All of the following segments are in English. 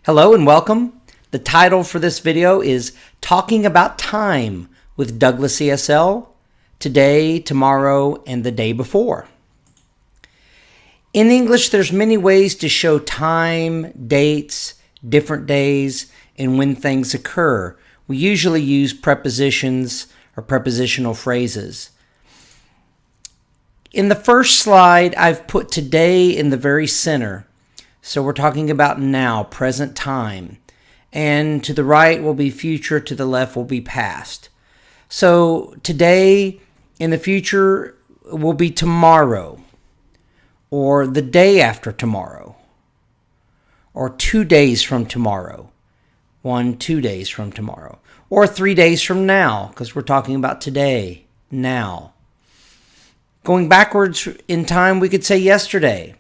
Hello and welcome. The title for this video is Talking About Time with DouglasESL, today, tomorrow, and the day before. In English, there's many ways to show time, dates, different days, and when things occur. We usually use prepositions or prepositional phrases. In the first slide, I've put today in the very center. So we're talking about now, present time. And to the right will be future, to the left will be past. So today in the future will be tomorrow, or the day after tomorrow, or 2 days from tomorrow, 2 days from tomorrow, or 3 days from now, because we're talking about today, now. Going backwards in time, we could say yesterday.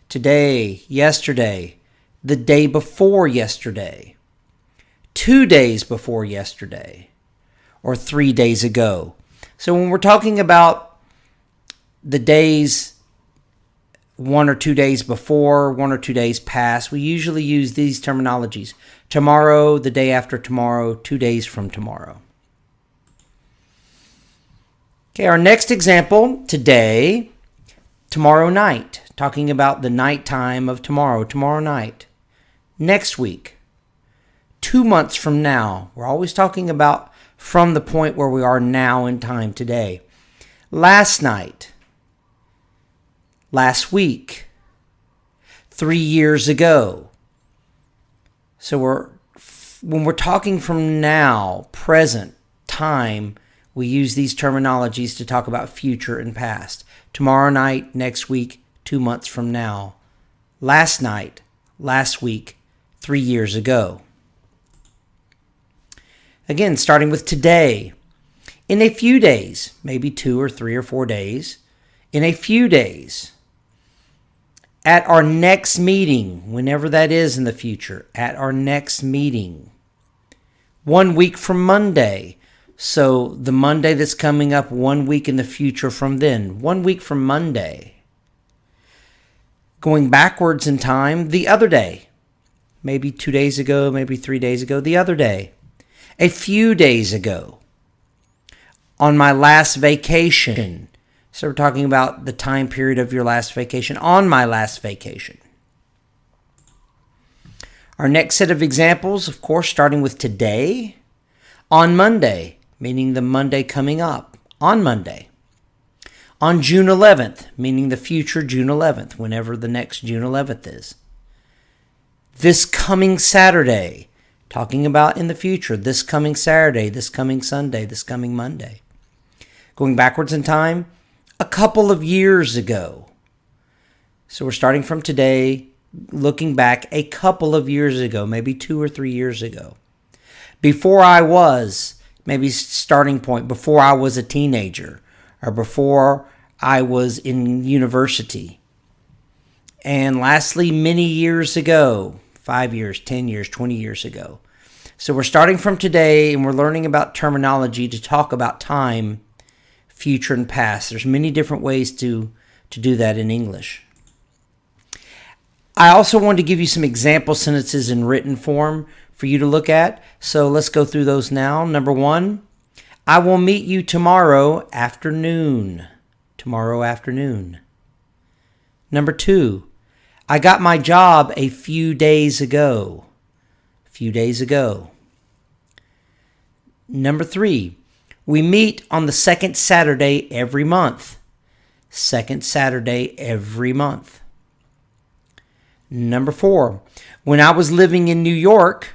Today, yesterday, the day before yesterday, 2 days before yesterday, or 3 days ago. So when we're talking about the days 1 or 2 days before, 1 or 2 days past, we usually use these terminologies. Tomorrow, the day after tomorrow, 2 days from tomorrow. Okay, our next example, today, tomorrow night. Talking about the nighttime of tomorrow night. Next week, 2 months from now. We're always talking about from the point where we are now in time today. Last night, last week, 3 years ago. So when we're talking from now, present, time, we use these terminologies to talk about future and past. Tomorrow night, next week, 2 months from now, last night, last week, 3 years ago. Again, starting with today. In a few days, maybe 2 or 3 or 4 days, in a few days, at our next meeting, whenever that is in the future, at our next meeting. 1 week from Monday, so the Monday that's coming up 1 week in the future from then, 1 week from Monday. Going backwards in time, the other day, maybe 2 days ago, maybe 3 days ago, the other day, a few days ago, on my last vacation. So we're talking about the time period of your last vacation, on my last vacation. Our next set of examples, of course, starting with today, on Monday, meaning the Monday coming up, on Monday. On June 11th, meaning the future June 11th, whenever the next June 11th is. This coming Saturday, talking about in the future, this coming Saturday, this coming Sunday, this coming Monday. Going backwards in time, a couple of years ago. So we're starting from today, looking back a couple of years ago, maybe 2 or 3 years ago. Before I was, maybe starting point, before I was a teenager, or before I was in university. And lastly, many years ago, 5 years, 10 years, 20 years ago. So we're starting from today and we're learning about terminology to talk about time, future, and past. There's many different ways to do that in English. I also want to give you some example sentences in written form for you to look at. So let's go through those now. Number 1. I will meet you tomorrow afternoon. Tomorrow afternoon. Number 2. I got my job a few days ago. A few days ago. Number 3. We meet on the second Saturday every month. Second Saturday every month. Number 4. When I was living in New York,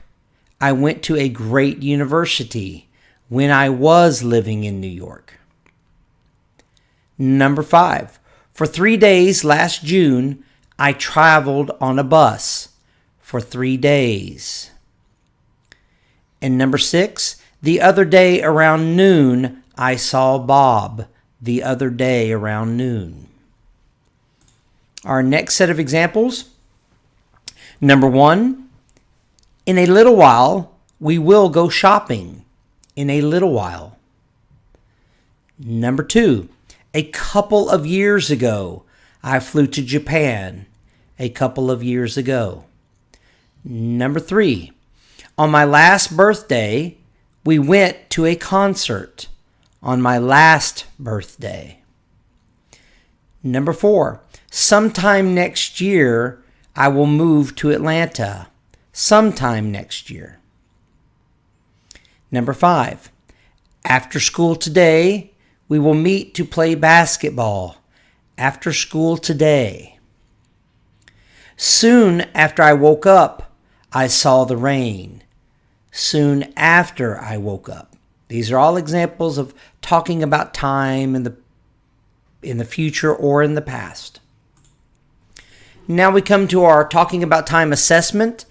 I went to a great university. When I was living in New York. Number 5. For 3 days last June, I traveled on a bus for 3 days. And number 6. The other day around noon, I saw Bob. The other day around noon. Our next set of examples. Number 1. In a little while, we will go shopping. In a little while. Number 2, a couple of years ago, I flew to Japan. A couple of years ago. Number 3, on my last birthday, we went to a concert. On my last birthday. Number 4, sometime next year, I will move to Atlanta. Sometime next year. Number 5, after school today, we will meet to play basketball. After school today. Soon after I woke up, I saw the rain. Soon after I woke up. These are all examples of talking about time in the future or in the past. Now we come to our talking about time assessment.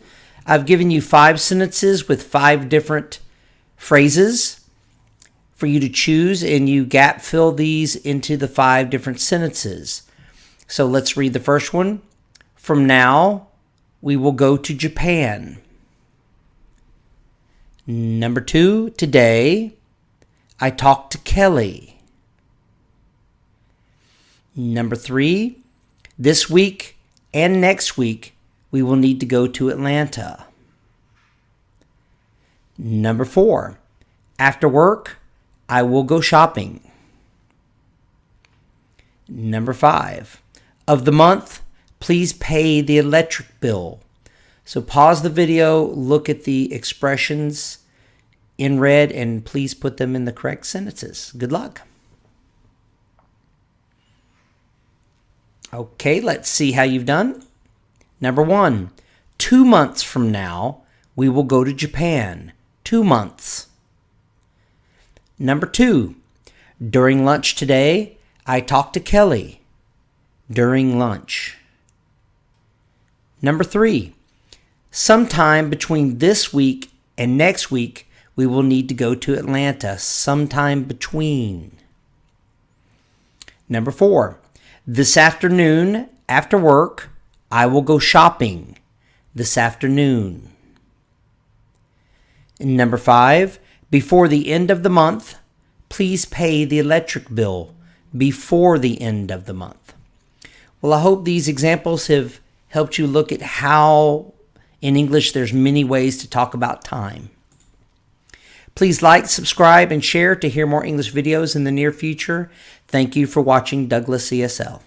I've given you 5 sentences with 5 different phrases for you to choose, and you gap fill these into the 5 different sentences. So let's read the first one. From now, we will go to Japan. Number 2, today, I talked to Kelly. Number 3, this week and next week, we will need to go to Atlanta. Number 4, after work, I will go shopping. Number 5, of the month, please pay the electric bill. So pause the video, look at the expressions in red, and please put them in the correct sentences. Good luck. Okay, let's see how you've done. Number 1, 2 months from now, we will go to Japan. 2 months. Number 2, during lunch today, I talked to Kelly. During lunch. Number 3, sometime between this week and next week, we will need to go to Atlanta. Sometime between. Number 4, this afternoon, after work, I will go shopping. This afternoon. Number 5, before the end of the month, please pay the electric bill. Before the end of the month. Well, I hope these examples have helped you look at how in English there's many ways to talk about time. Please like, subscribe, and share to hear more English videos in the near future. Thank you for watching Douglas ESL.